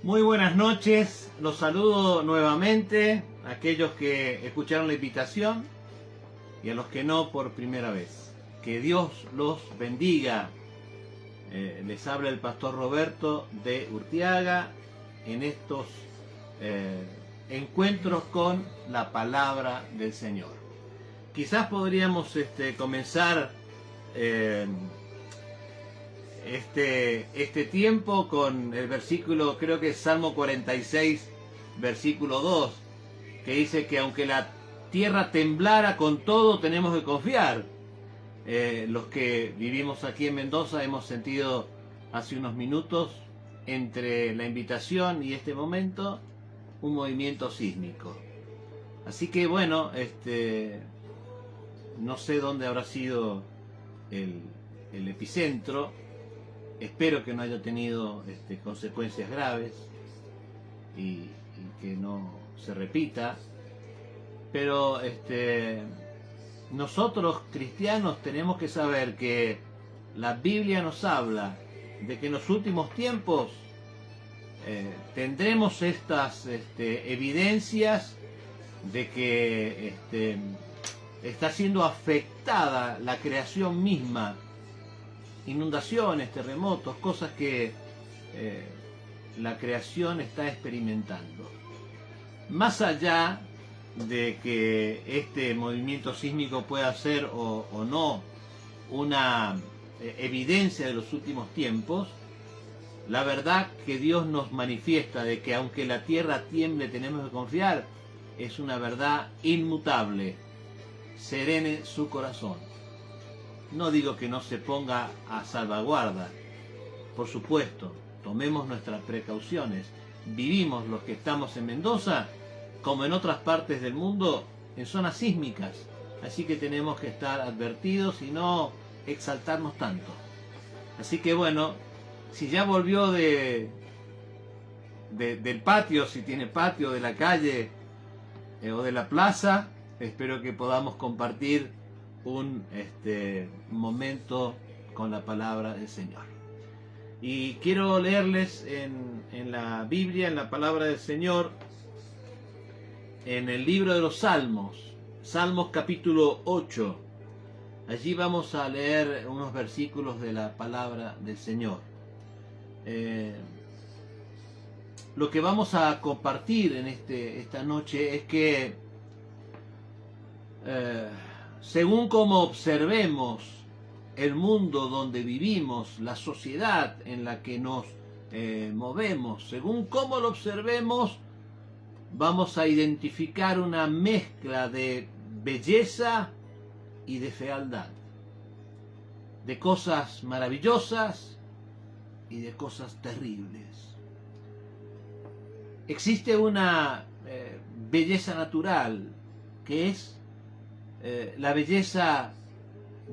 Muy buenas noches, los saludo nuevamente a aquellos que escucharon la invitación y a los que no por primera vez. Que Dios los bendiga. Les habla el pastor Roberto de Urtiaga en estos encuentros con la palabra del Señor. Quizás podríamos comenzar este tiempo con el versículo, creo que es Salmo 46, versículo 2, que dice que aunque la tierra temblara, con todo tenemos que confiar. Los que vivimos aquí en Mendoza hemos sentido hace unos minutos, entre la invitación y este momento, un movimiento sísmico. Así que bueno, no sé dónde habrá sido el epicentro. Espero que no haya tenido consecuencias graves y que no se repita. Pero nosotros cristianos tenemos que saber que la Biblia nos habla de que en los últimos tiempos tendremos estas evidencias de que está siendo afectada la creación misma. Inundaciones, terremotos, cosas que la creación está experimentando. Más allá de que este movimiento sísmico pueda ser o no una evidencia de los últimos tiempos, la verdad que Dios nos manifiesta de que aunque la tierra tiemble tenemos que confiar, es una verdad inmutable. Serene su corazón. No digo que no se ponga a salvaguarda, por supuesto, tomemos nuestras precauciones. Vivimos los que estamos en Mendoza, como en otras partes del mundo, en zonas sísmicas, así que tenemos que estar advertidos y no exaltarnos tanto. Así que bueno, si ya volvió del patio, si tiene patio, de la calle o de la plaza, espero que podamos compartir un momento con la palabra del Señor. Y quiero leerles en la Biblia, en la palabra del Señor, en el libro de los Salmos, Salmos capítulo 8. Allí vamos a leer unos versículos de la palabra del Señor. Lo que vamos a compartir en esta noche es que según como observemos el mundo donde vivimos, la sociedad en la que nos movemos, según cómo lo observemos, vamos a identificar una mezcla de belleza y de fealdad, de cosas maravillosas y de cosas terribles. Existe una belleza natural que es la belleza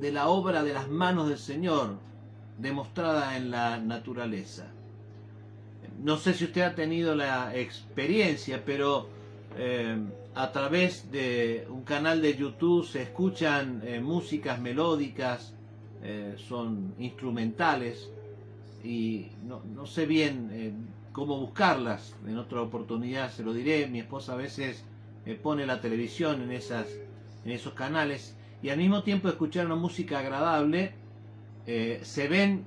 de la obra de las manos del Señor demostrada en la naturaleza. No sé si usted ha tenido la experiencia, pero a través de un canal de YouTube se escuchan músicas melódicas, son instrumentales y no sé bien cómo buscarlas. En otra oportunidad se lo diré. Mi esposa a veces pone la televisión en esos canales, y al mismo tiempo de escuchar una música agradable, se ven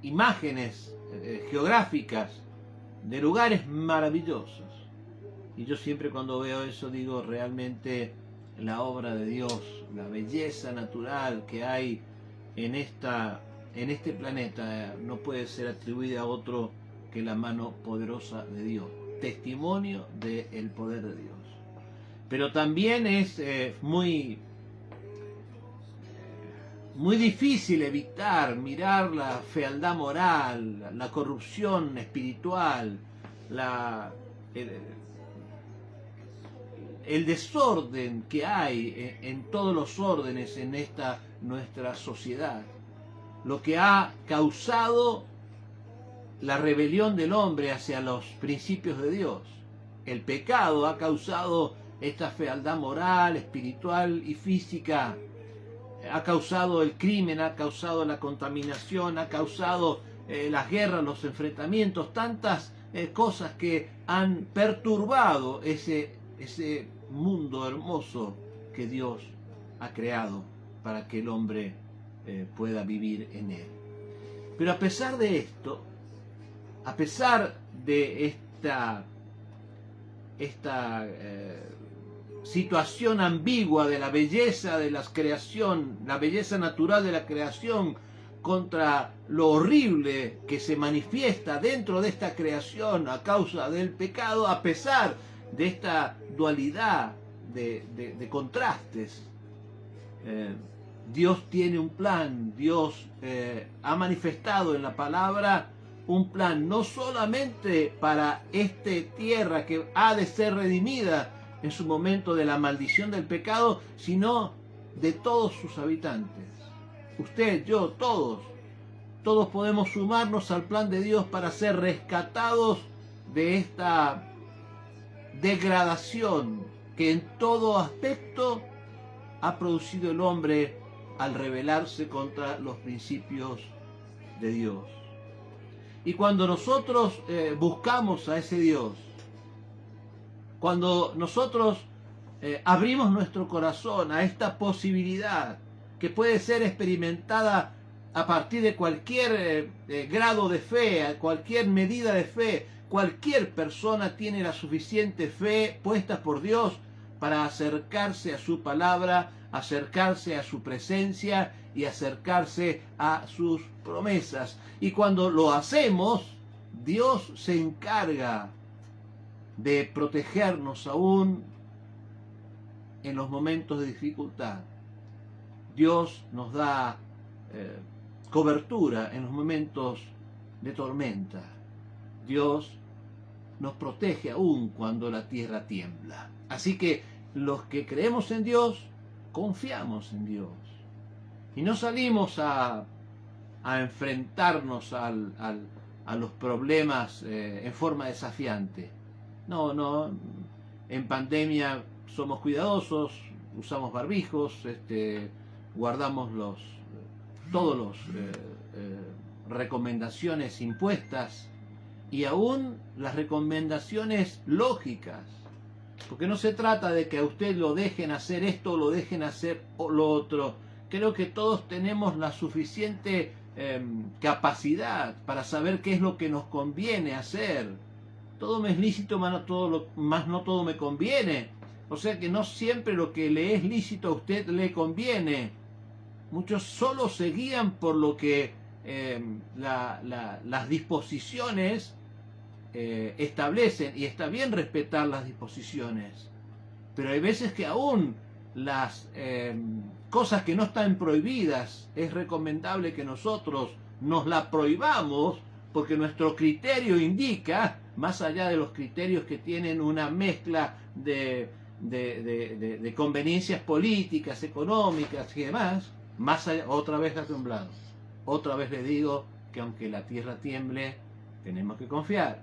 imágenes geográficas de lugares maravillosos. Y yo siempre cuando veo eso digo, realmente la obra de Dios, la belleza natural que hay en este planeta no puede ser atribuida a otro que la mano poderosa de Dios, testimonio del poder de Dios. Pero también es muy difícil evitar mirar la fealdad moral, la corrupción espiritual, el desorden que hay en todos los órdenes en nuestra sociedad. Lo que ha causado la rebelión del hombre hacia los principios de Dios. El pecado ha causado esta fealdad moral, espiritual y física. Ha causado el crimen, ha causado la contaminación, ha causado las guerras, los enfrentamientos, tantas cosas que han perturbado ese mundo hermoso que Dios ha creado para que el hombre pueda vivir en él. Pero a pesar de esto, a pesar de esta situación ambigua de la belleza de la creación, la belleza natural de la creación contra lo horrible que se manifiesta dentro de esta creación a causa del pecado, a pesar de esta dualidad de contrastes, Dios tiene un plan. Dios ha manifestado en la palabra un plan no solamente para esta tierra que ha de ser redimida en su momento de la maldición del pecado, sino de todos sus habitantes. Usted, yo, todos podemos sumarnos al plan de Dios para ser rescatados de esta degradación que en todo aspecto ha producido el hombre al rebelarse contra los principios de Dios. Y cuando nosotros buscamos a ese Dios, cuando nosotros abrimos nuestro corazón a esta posibilidad que puede ser experimentada a partir de cualquier grado de fe, a cualquier medida de fe, cualquier persona tiene la suficiente fe puesta por Dios para acercarse a su palabra, acercarse a su presencia y acercarse a sus promesas. Y cuando lo hacemos, Dios se encarga de protegernos aún en los momentos de dificultad. Dios nos da cobertura en los momentos de tormenta. Dios nos protege aún cuando la tierra tiembla. Así que los que creemos en Dios, confiamos en Dios. Y no salimos a enfrentarnos a los problemas en forma desafiante. No, en pandemia somos cuidadosos, usamos barbijos, guardamos todas las recomendaciones impuestas y aún las recomendaciones lógicas. Porque no se trata de que a usted lo dejen hacer esto o lo dejen hacer lo otro. Creo que todos tenemos la suficiente capacidad para saber qué es lo que nos conviene hacer. Todo me es lícito, más no todo me conviene. O sea que no siempre lo que le es lícito a usted le conviene. Muchos solo se guían por lo que las disposiciones establecen, y está bien respetar las disposiciones, pero hay veces que aún las cosas que no están prohibidas es recomendable que nosotros nos la prohibamos porque nuestro criterio indica, más allá de los criterios que tienen una mezcla de conveniencias políticas, económicas y demás, más allá, otra vez ha temblado. Otra vez le digo que aunque la tierra tiemble, tenemos que confiar.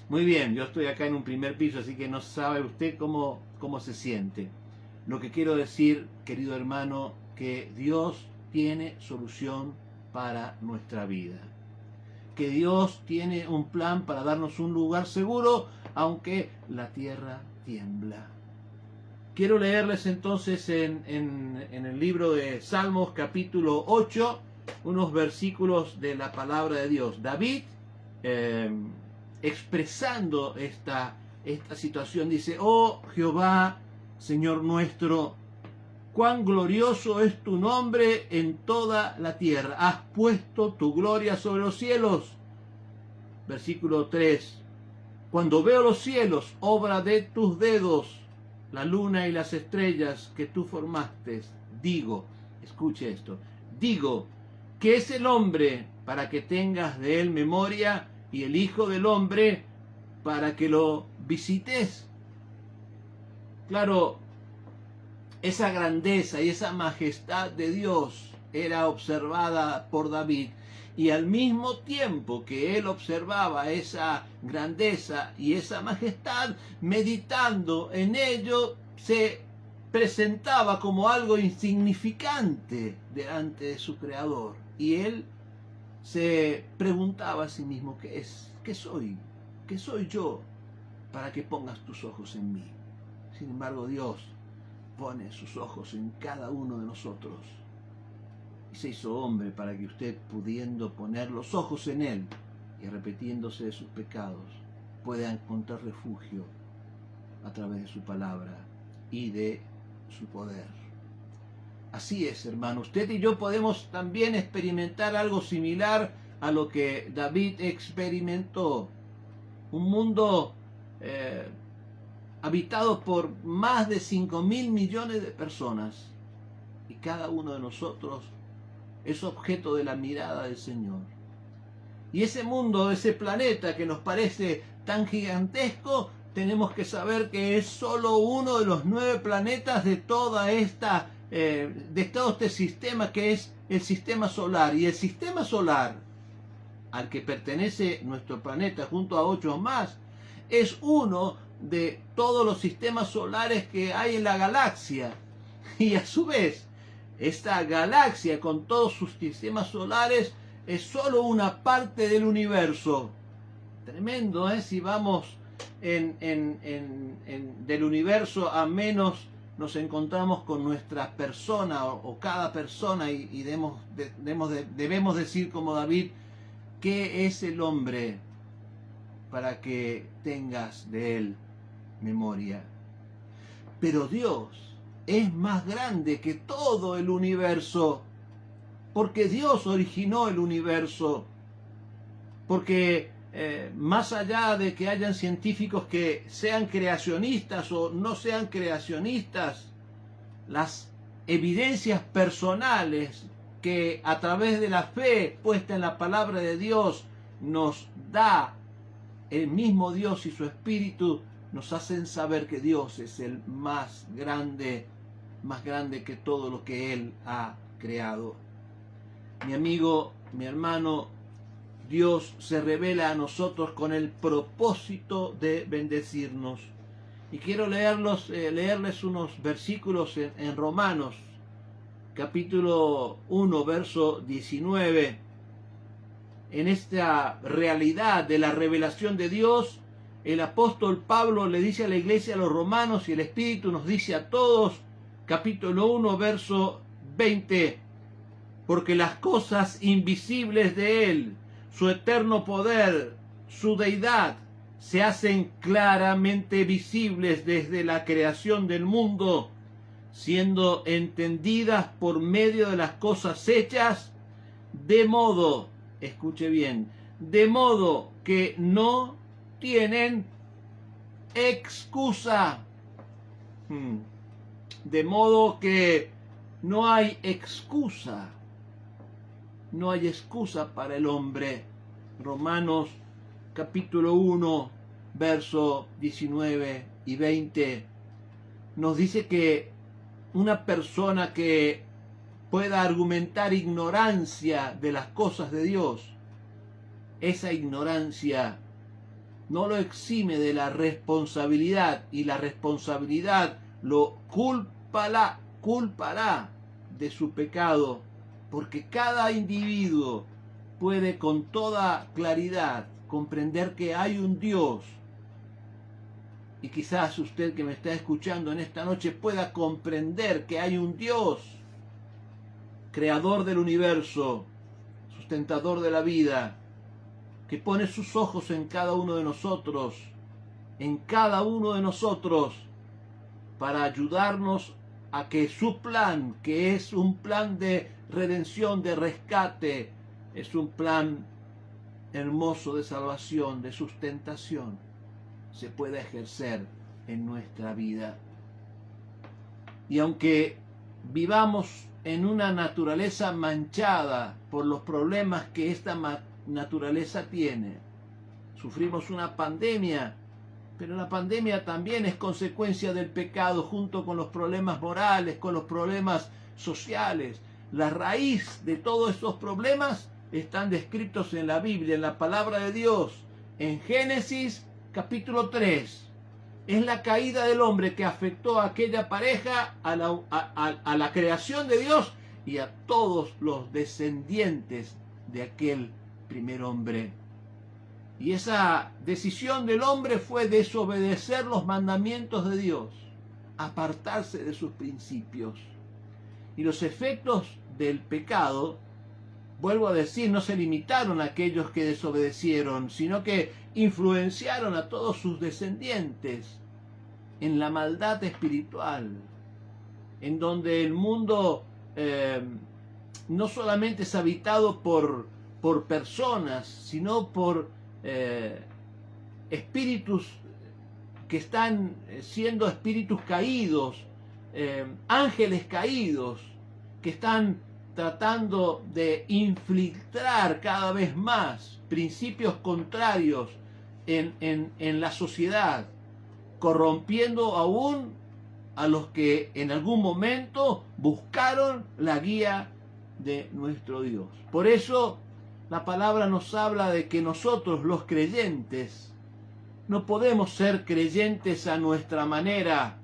Muy bien, yo estoy acá en un primer piso, así que no sabe usted cómo se siente. Lo que quiero decir, querido hermano, que Dios tiene solución para nuestra vida. Que Dios tiene un plan para darnos un lugar seguro, aunque la tierra tiembla. Quiero leerles entonces en el libro de Salmos, capítulo 8, unos versículos de la palabra de Dios. David, expresando esta situación, dice: Oh Jehová, Señor nuestro, cuán glorioso es tu nombre en toda la tierra. Has puesto tu gloria sobre los cielos. Versículo 3. Cuando veo los cielos, obra de tus dedos, la luna y las estrellas que tú formaste, digo, escuche esto, digo, ¿qué es el hombre para que tengas de él memoria, y el Hijo del Hombre para que lo visites? Claro, esa grandeza y esa majestad de Dios era observada por David, y al mismo tiempo que él observaba esa grandeza y esa majestad, meditando en ello, se presentaba como algo insignificante delante de su Creador, y él se preguntaba a sí mismo: ¿qué soy? que soy yo para que pongas tus ojos en mí. Sin embargo, Dios pone sus ojos en cada uno de nosotros y se hizo hombre para que usted, pudiendo poner los ojos en Él y arrepentiéndose de sus pecados, pueda encontrar refugio a través de su palabra y de su poder. Así es, hermano, usted y yo podemos también experimentar algo similar a lo que David experimentó. Un mundo habitado por más de 5.000 millones de personas, y cada uno de nosotros es objeto de la mirada del Señor. Y ese mundo, ese planeta que nos parece tan gigantesco, tenemos que saber que es solo uno de los 9 planetas de toda esta de todo este sistema que es el sistema solar. Y el sistema solar al que pertenece nuestro planeta junto a 8 más es uno de todos los sistemas solares que hay en la galaxia. Y a su vez, esta galaxia con todos sus sistemas solares es solo una parte del universo. Tremendo, ¿eh? Si vamos del universo a menos, nos encontramos con nuestra persona o cada persona y debemos decir como David, ¿qué es el hombre para que tengas de él memoria? Pero Dios es más grande que todo el universo, porque Dios originó el universo, porque más allá de que hayan científicos que sean creacionistas o no sean creacionistas, las evidencias personales que a través de la fe puesta en la palabra de Dios nos da el mismo Dios y su Espíritu, nos hacen saber que Dios es el más grande que todo lo que Él ha creado. Mi amigo, mi hermano, Dios se revela a nosotros con el propósito de bendecirnos. Y quiero leerles unos versículos en Romanos, capítulo 1, verso 19. En esta realidad de la revelación de Dios, el apóstol Pablo le dice a la iglesia, a los romanos, y el Espíritu nos dice a todos, capítulo 1, verso 20, porque las cosas invisibles de Él, su eterno poder, su deidad, se hacen claramente visibles desde la creación del mundo, siendo entendidas por medio de las cosas hechas, de modo, escuche bien, de modo que no tienen excusa. De modo que no hay excusa. No hay excusa para el hombre. Romanos capítulo 1, verso 19 y 20 nos dice que una persona que pueda argumentar ignorancia de las cosas de Dios, esa ignorancia no lo exime de la responsabilidad, y la responsabilidad lo culpará de su pecado, porque cada individuo puede con toda claridad comprender que hay un Dios. Y quizás usted que me está escuchando en esta noche pueda comprender que hay un Dios, creador del universo, sustentador de la vida, que pone sus ojos en cada uno de nosotros, para ayudarnos a que su plan, que es un plan de redención, de rescate, es un plan hermoso de salvación, de sustentación, se pueda ejercer en nuestra vida. Y aunque vivamos en una naturaleza manchada por los problemas que esta naturaleza tiene, sufrimos una pandemia, pero la pandemia también es consecuencia del pecado, junto con los problemas morales, con los problemas sociales. La raíz de todos estos problemas están descritos en la Biblia, en la palabra de Dios, en Génesis capítulo 3. Es la caída del hombre que afectó a aquella pareja, a la creación de Dios y a todos los descendientes de aquel primer hombre. Y esa decisión del hombre fue desobedecer los mandamientos de Dios, apartarse de sus principios. Y los efectos del pecado, vuelvo a decir, no se limitaron a aquellos que desobedecieron, sino que influenciaron a todos sus descendientes en la maldad espiritual, en donde el mundo no solamente es habitado por personas, sino por espíritus que están siendo espíritus caídos, ángeles caídos, que están tratando de infiltrar cada vez más principios contrarios en la sociedad, corrompiendo aún a los que en algún momento buscaron la guía de nuestro Dios. Por eso la palabra nos habla de que nosotros, los creyentes, no podemos ser creyentes a nuestra manera.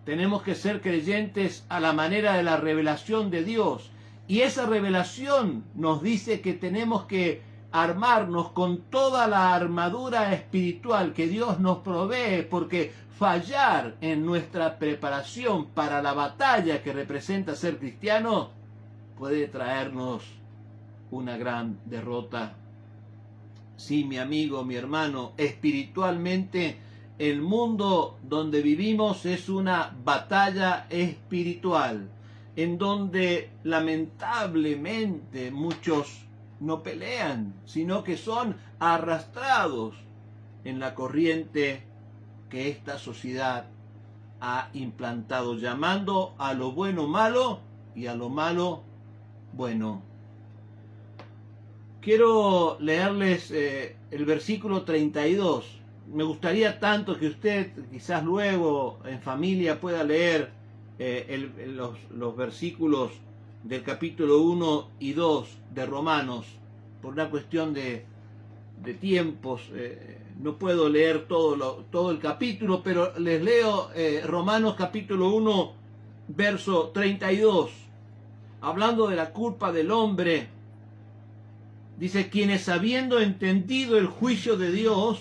Tenemos que ser creyentes a la manera de la revelación de Dios. Y esa revelación nos dice que tenemos que armarnos con toda la armadura espiritual que Dios nos provee, porque fallar en nuestra preparación para la batalla que representa ser cristiano puede traernos una gran derrota. Sí, mi amigo, mi hermano, espiritualmente el mundo donde vivimos es una batalla espiritual, en donde lamentablemente muchos no pelean, sino que son arrastrados en la corriente que esta sociedad ha implantado, llamando a lo bueno malo y a lo malo bueno. Quiero leerles el versículo 32. Me gustaría tanto que usted quizás luego en familia pueda leer los versículos del capítulo 1 y 2 de Romanos. Por una cuestión de tiempos no puedo leer todo el capítulo, pero les leo Romanos capítulo 1 verso 32, hablando de la culpa del hombre. Dice: quienes habiendo entendido el juicio de Dios,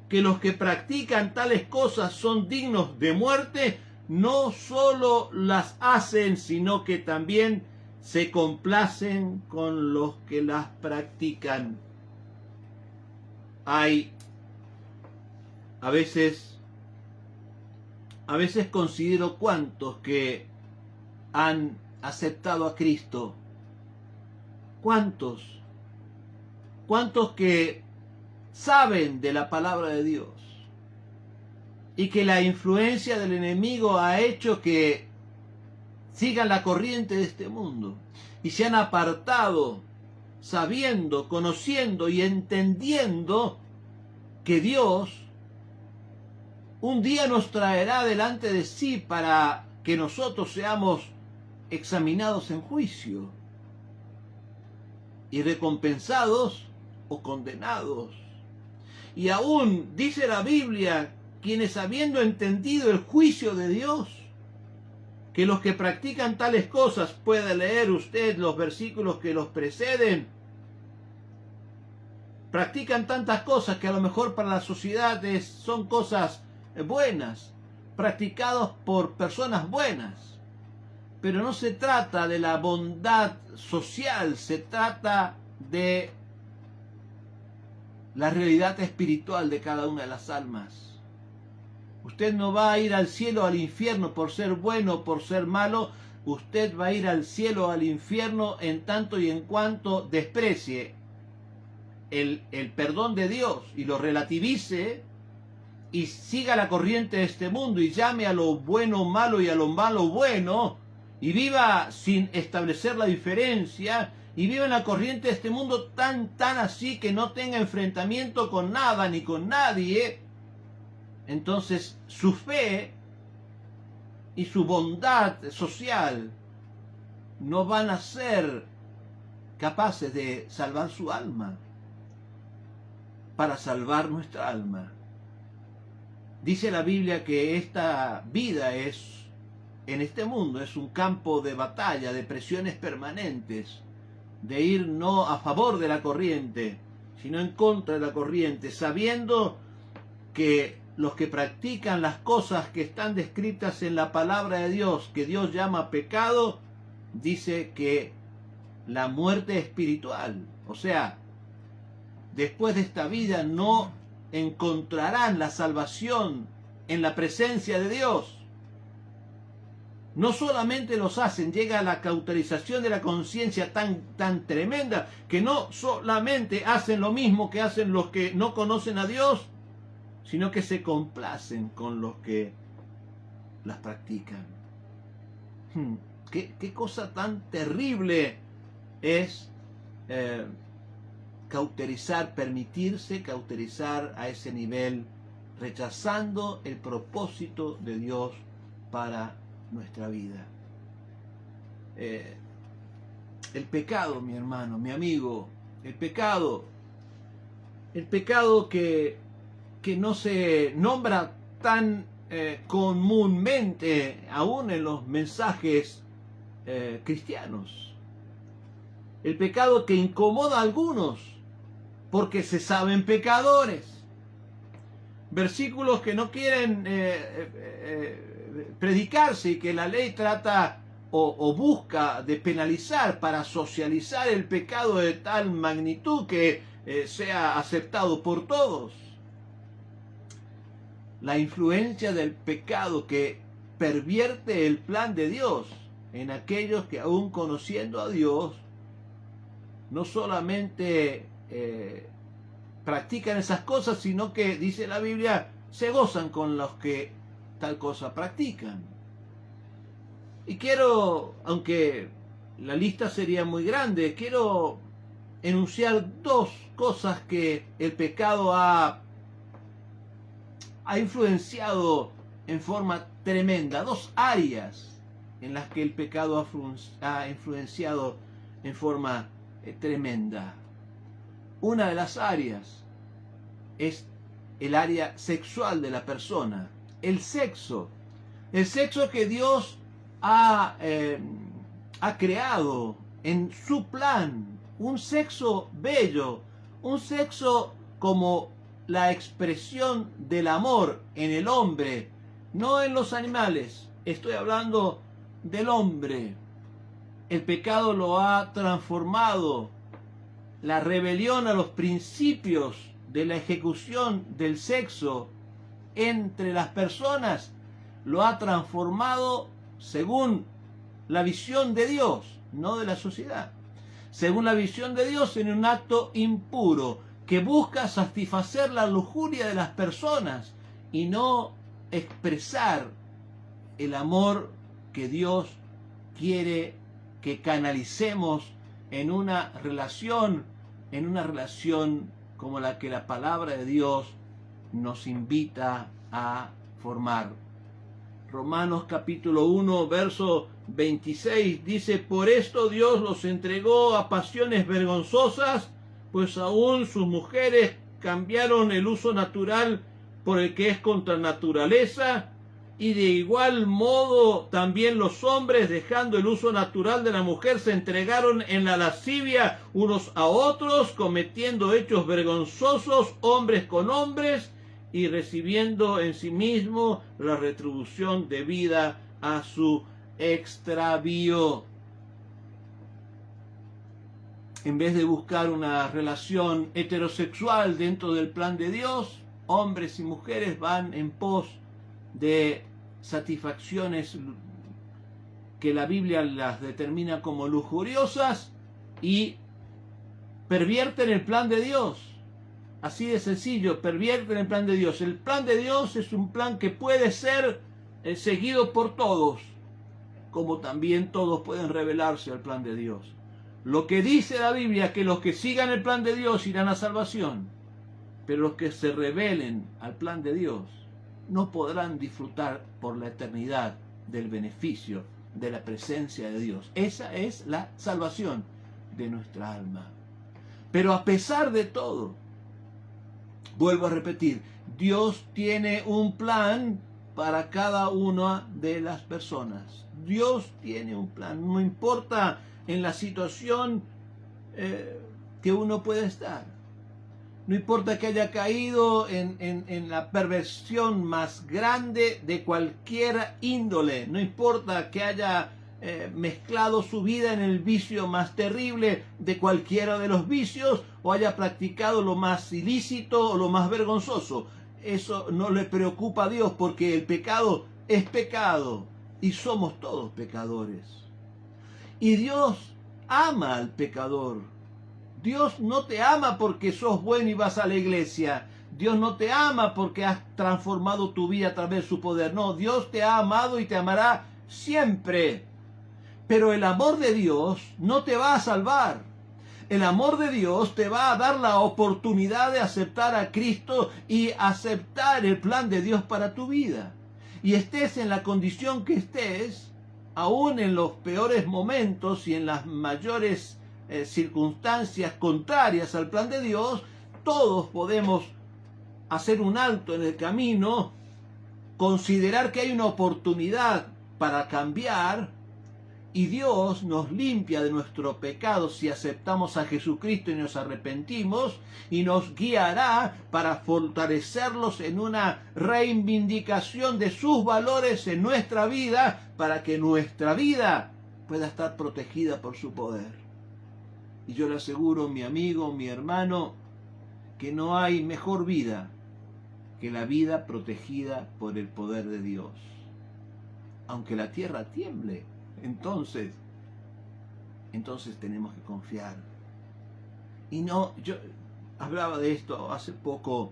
que los que practican tales cosas son dignos de muerte, no solo las hacen, sino que también se complacen con los que las practican. Hay a veces considero cuántos que han aceptado a Cristo, cuántos que saben de la palabra de Dios y que la influencia del enemigo ha hecho que sigan la corriente de este mundo y se han apartado, sabiendo, conociendo y entendiendo que Dios un día nos traerá delante de sí para que nosotros seamos examinados en juicio y recompensados o condenados. Y aún dice la Biblia, quienes habiendo entendido el juicio de Dios, que los que practican tales cosas, puede leer usted los versículos que los preceden, practican tantas cosas que a lo mejor para la sociedad son cosas buenas, practicados por personas buenas, pero no se trata de la bondad social, se trata de la realidad espiritual de cada una de las almas. Usted no va a ir al cielo o al infierno por ser bueno o por ser malo. Usted va a ir al cielo o al infierno en tanto y en cuanto desprecie el perdón de Dios y lo relativice y siga la corriente de este mundo y llame a lo bueno malo y a lo malo bueno y viva sin establecer la diferencia y viva en la corriente de este mundo tan así que no tenga enfrentamiento con nada ni con nadie. Entonces su fe y su bondad social no van a ser capaces de salvar su alma, para salvar nuestra alma. Dice la Biblia que esta vida en este mundo es un campo de batalla, de presiones permanentes, de ir no a favor de la corriente, sino en contra de la corriente, sabiendo que los que practican las cosas que están descritas en la palabra de Dios, que Dios llama pecado, dice que la muerte espiritual, o sea, después de esta vida no encontrarán la salvación en la presencia de Dios. No solamente los hacen, llega a la cauterización de la conciencia tan tremenda, que no solamente hacen lo mismo que hacen los que no conocen a Dios, sino que se complacen con los que las practican. ¿Qué cosa tan terrible es cauterizar, permitirse cauterizar a ese nivel, rechazando el propósito de Dios para nuestra vida? El pecado, mi hermano, mi amigo, el pecado que no se nombra tan comúnmente aún en los mensajes cristianos. El pecado que incomoda a algunos porque se saben pecadores. Versículos que no quieren predicarse y que la ley trata o busca de penalizar para socializar el pecado de tal magnitud que sea aceptado por todos. La influencia del pecado que pervierte el plan de Dios en aquellos que aún conociendo a Dios no solamente practican esas cosas, sino que, dice la Biblia, se gozan con los que tal cosa practican. Y quiero, aunque la lista sería muy grande, quiero enunciar dos cosas que el pecado ha influenciado en forma tremenda, dos áreas en las que el pecado ha influenciado en forma tremenda. Una de las áreas es el área sexual de la persona, el sexo que Dios ha creado en su plan, un sexo bello, un sexo como la expresión del amor en el hombre, no en los animales. Estoy hablando del hombre. El pecado lo ha transformado. La rebelión a los principios de la ejecución del sexo entre las personas lo ha transformado según la visión de Dios, no de la sociedad. Según la visión de Dios, en un acto impuro que busca satisfacer la lujuria de las personas y no expresar el amor que Dios quiere que canalicemos en una relación como la que la palabra de Dios nos invita a formar. Romanos capítulo 1, verso 26 dice: por esto Dios los entregó a pasiones vergonzosas, pues aún sus mujeres cambiaron el uso natural por el que es contra naturaleza, y de igual modo también los hombres, dejando el uso natural de la mujer, se entregaron en la lascivia unos a otros, cometiendo hechos vergonzosos hombres con hombres, y recibiendo en sí mismo la retribución debida a su extravío. En vez de buscar una relación heterosexual dentro del plan de Dios, hombres y mujeres van en pos de satisfacciones que la Biblia las determina como lujuriosas y pervierten el plan de Dios. Así de sencillo, pervierten el plan de Dios. El plan de Dios es un plan que puede ser seguido por todos, como también todos pueden rebelarse al plan de Dios. Lo que dice la Biblia es que los que sigan el plan de Dios irán a salvación, pero los que se rebelen al plan de Dios no podrán disfrutar por la eternidad del beneficio de la presencia de Dios. Esa es la salvación de nuestra alma. Pero a pesar de todo, vuelvo a repetir, Dios tiene un plan para cada una de las personas. Dios tiene un plan, no importa en la situación que uno puede estar. no importa que haya caído en la perversión más grande de cualquier índole, no importa que haya mezclado su vida en el vicio más terrible de cualquiera de los vicios, o haya practicado lo más ilícito o lo más vergonzoso. Eso no le preocupa a Dios, porque el pecado es pecado y somos todos pecadores. Y Dios ama al pecador. Dios no te ama porque sos bueno y vas a la iglesia. Dios no te ama porque has transformado tu vida a través de su poder. No, Dios te ha amado y te amará siempre. Pero el amor de Dios no te va a salvar. El amor de Dios te va a dar la oportunidad de aceptar a Cristo y aceptar el plan de Dios para tu vida. Y estés en la condición que estés, aún en los peores momentos y en las mayores circunstancias contrarias al plan de Dios, todos podemos hacer un alto en el camino, considerar que hay una oportunidad para cambiar, y Dios nos limpia de nuestro pecado si aceptamos a Jesucristo y nos arrepentimos, y nos guiará para fortalecerlos en una reivindicación de sus valores en nuestra vida, para que nuestra vida pueda estar protegida por su poder. Y yo le aseguro, mi amigo, mi hermano, que no hay mejor vida que la vida protegida por el poder de Dios. Aunque la tierra tiemble, entonces tenemos que confiar. Y no, yo hablaba de esto hace poco,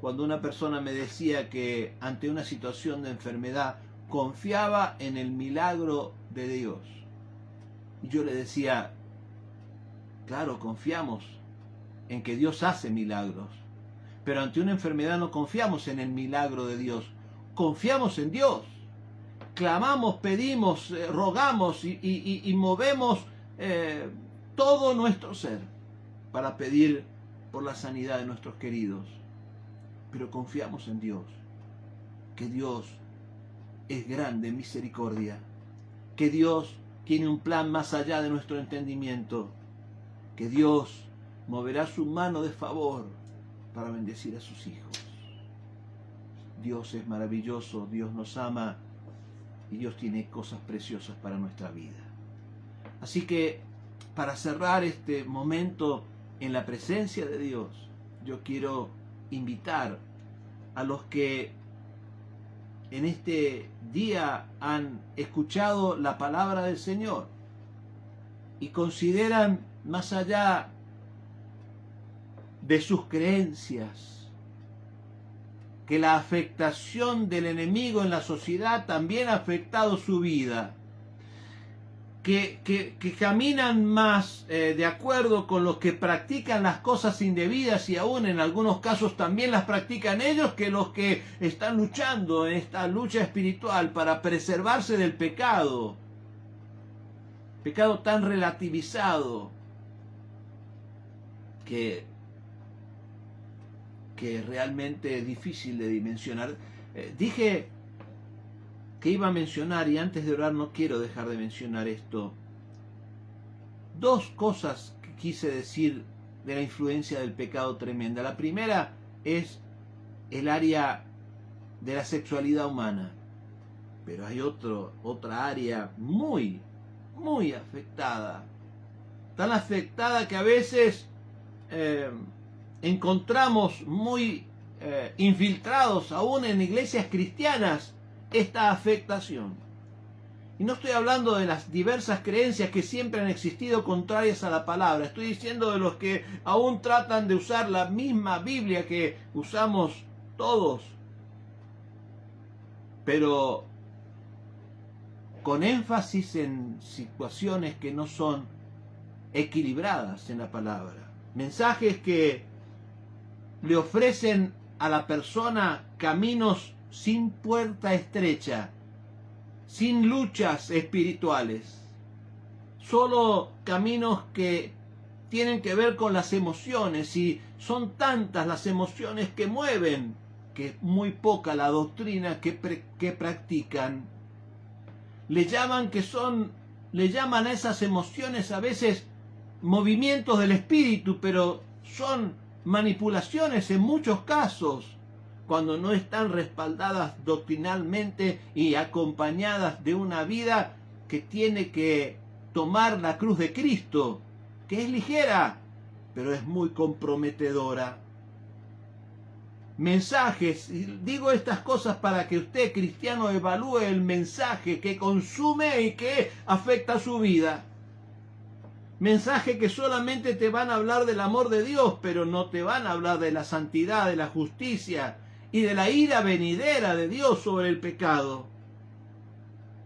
cuando una persona me decía que ante una situación de enfermedad confiaba en el milagro de Dios. Y yo le decía, claro, confiamos en que Dios hace milagros, pero ante una enfermedad no confiamos en el milagro de Dios, confiamos en Dios. Clamamos, pedimos, rogamos y movemos todo nuestro ser para pedir por la sanidad de nuestros queridos. Pero confiamos en Dios, que Dios es grande en misericordia, que Dios tiene un plan más allá de nuestro entendimiento, que Dios moverá su mano de favor para bendecir a sus hijos. Dios es maravilloso, Dios nos ama y Dios tiene cosas preciosas para nuestra vida. Así que, para cerrar este momento en la presencia de Dios, yo quiero invitar a los que en este día han escuchado la palabra del Señor y consideran más allá de sus creencias que la afectación del enemigo en la sociedad también ha afectado su vida, que caminan más de acuerdo con los que practican las cosas indebidas, y aún en algunos casos también las practican ellos, que los que están luchando en esta lucha espiritual para preservarse del pecado tan relativizado que realmente es difícil de dimensionar. Dije que iba a mencionar, y antes de orar no quiero dejar de mencionar esto, dos cosas que quise decir de la influencia del pecado tremenda. La primera es el área de la sexualidad humana, pero hay otra área muy afectada, tan afectada que a veces encontramos muy infiltrados aún en iglesias cristianas esta afectación. Y no estoy hablando de las diversas creencias que siempre han existido contrarias a la palabra. Estoy diciendo de los que aún tratan de usar la misma Biblia que usamos todos, pero con énfasis en situaciones que no son equilibradas en la palabra. Mensajes que le ofrecen a la persona caminos sin puerta estrecha, sin luchas espirituales, solo caminos que tienen que ver con las emociones, y son tantas las emociones que mueven, que es muy poca la doctrina que practican. Le llaman a esas emociones a veces movimientos del espíritu, pero son manipulaciones en muchos casos, cuando no están respaldadas doctrinalmente y acompañadas de una vida que tiene que tomar la cruz de Cristo, que es ligera, pero es muy comprometedora. Mensajes, y digo estas cosas para que usted, cristiano, evalúe el mensaje que consume y que afecta su vida. Mensaje que solamente te van a hablar del amor de Dios, pero no te van a hablar de la santidad, de la justicia y de la ira venidera de Dios sobre el pecado.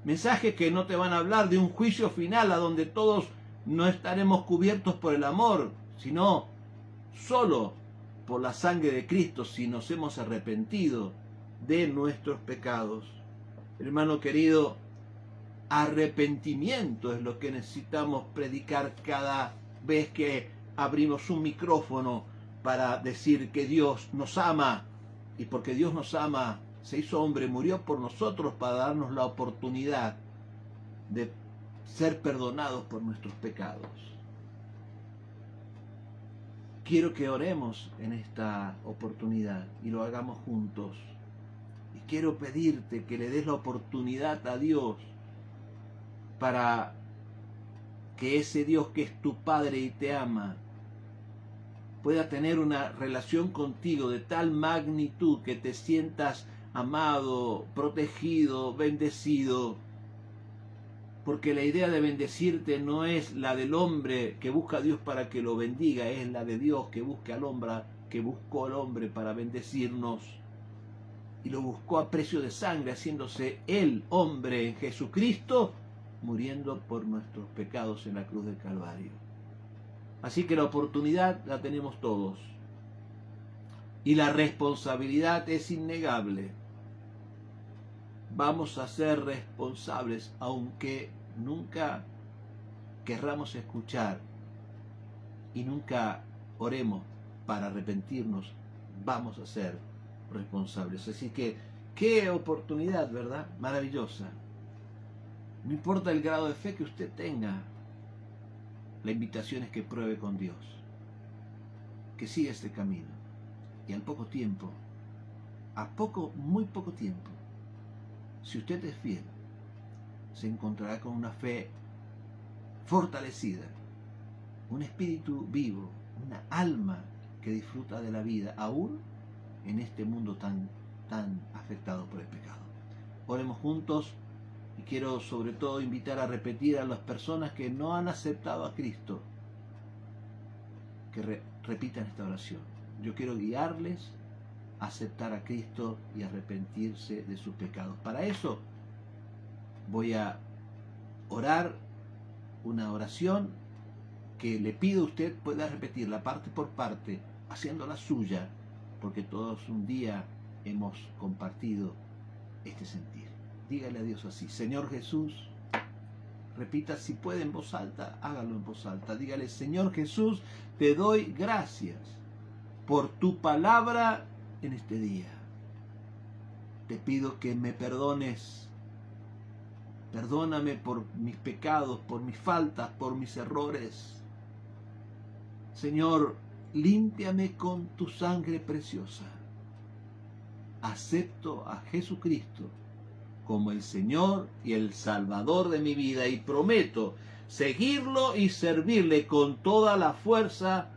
Mensajes que no te van a hablar de un juicio final a donde todos no estaremos cubiertos por el amor, sino solo por la sangre de Cristo si nos hemos arrepentido de nuestros pecados. Hermano querido, arrepentimiento es lo que necesitamos predicar cada vez que abrimos un micrófono para decir que Dios nos ama, y porque Dios nos ama, se hizo hombre, murió por nosotros para darnos la oportunidad de ser perdonados por nuestros pecados. Quiero que oremos en esta oportunidad y lo hagamos juntos. Y quiero pedirte que le des la oportunidad a Dios para que ese Dios que es tu Padre y te ama pueda tener una relación contigo de tal magnitud que te sientas amado, protegido, bendecido. Porque la idea de bendecirte no es la del hombre que busca a Dios para que lo bendiga, es la de Dios que busca al hombre, que buscó al hombre para bendecirnos. Y lo buscó a precio de sangre, haciéndose el hombre en Jesucristo, muriendo por nuestros pecados en la cruz del Calvario. Así que la oportunidad la tenemos todos. Y la responsabilidad es innegable. Vamos a ser responsables, aunque nunca querramos escuchar y nunca oremos para arrepentirnos, vamos a ser responsables. Así que, qué oportunidad, ¿verdad? Maravillosa. No importa el grado de fe que usted tenga, la invitación es que pruebe con Dios, que siga este camino. Y al poco tiempo, muy poco tiempo, si usted es fiel, se encontrará con una fe fortalecida, un espíritu vivo, una alma que disfruta de la vida, aún en este mundo tan afectado por el pecado. Oremos juntos. Y quiero sobre todo invitar a repetir a las personas que no han aceptado a Cristo, que repitan esta oración. Yo quiero guiarles a aceptar a Cristo y arrepentirse de sus pecados. Para eso voy a orar una oración que le pido a usted pueda repetirla parte por parte, haciéndola suya, porque todos un día hemos compartido este sentir. Dígale a Dios así: Señor Jesús, repita si puede en voz alta, hágalo en voz alta. Dígale: Señor Jesús, te doy gracias por tu palabra en este día. Te pido que me perdones. Perdóname por mis pecados, por mis faltas, por mis errores. Señor, límpiame con tu sangre preciosa. Acepto a Jesucristo como el Señor y el Salvador de mi vida y prometo seguirlo y servirle con toda la fuerza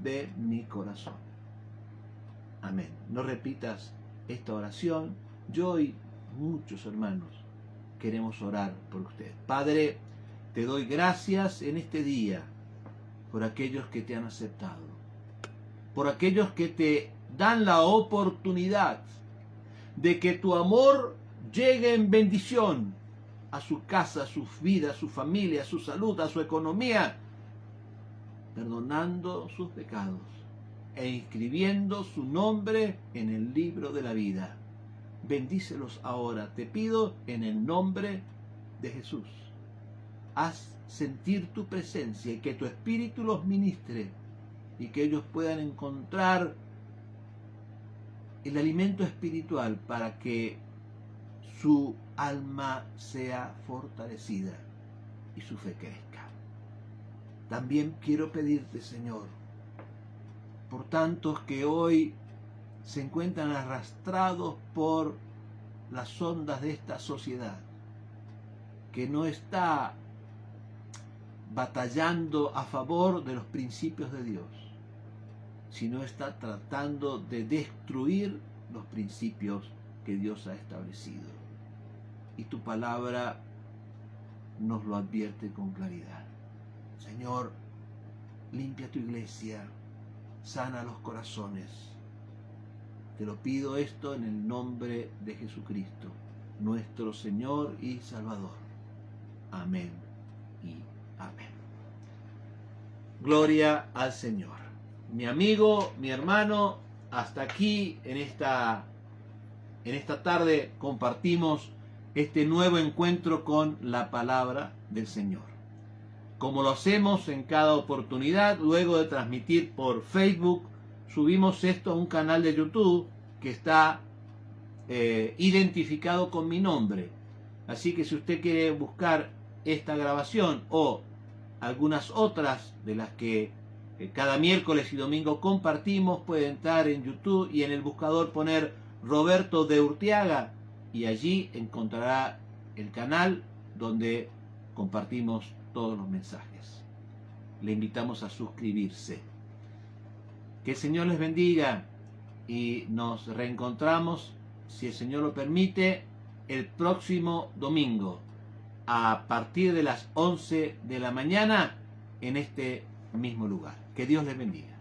de mi corazón. Amén. No repitas esta oración. Yo y muchos hermanos queremos orar por usted. Padre, te doy gracias en este día por aquellos que te han aceptado, por aquellos que te dan la oportunidad de que tu amor llegue en bendición a su casa, a sus vidas, a su familia, a su salud, a su economía, perdonando sus pecados e inscribiendo su nombre en el libro de la vida. Bendícelos ahora, te pido en el nombre de Jesús. Haz sentir tu presencia y que tu espíritu los ministre y que ellos puedan encontrar el alimento espiritual para que su alma sea fortalecida y su fe crezca. También quiero pedirte, Señor, por tantos que hoy se encuentran arrastrados por las ondas de esta sociedad, que no está batallando a favor de los principios de Dios, sino está tratando de destruir los principios que Dios ha establecido. Y tu palabra nos lo advierte con claridad. Señor, limpia tu iglesia, sana los corazones. Te lo pido esto en el nombre de Jesucristo, nuestro Señor y Salvador. Amén y amén. Gloria al Señor. Mi amigo, mi hermano, hasta aquí en esta tarde compartimos este nuevo encuentro con la palabra del Señor. Como lo hacemos en cada oportunidad, luego de transmitir por Facebook, subimos esto a un canal de YouTube que está identificado con mi nombre. Así que si usted quiere buscar esta grabación o algunas otras de las que cada miércoles y domingo compartimos, puede entrar en YouTube y en el buscador poner Roberto de Urteaga y allí encontrará el canal donde compartimos todos los mensajes. Le invitamos a suscribirse. Que el Señor les bendiga y nos reencontramos, si el Señor lo permite, el próximo domingo a partir de las 11 de la mañana en este mismo lugar. Que Dios les bendiga.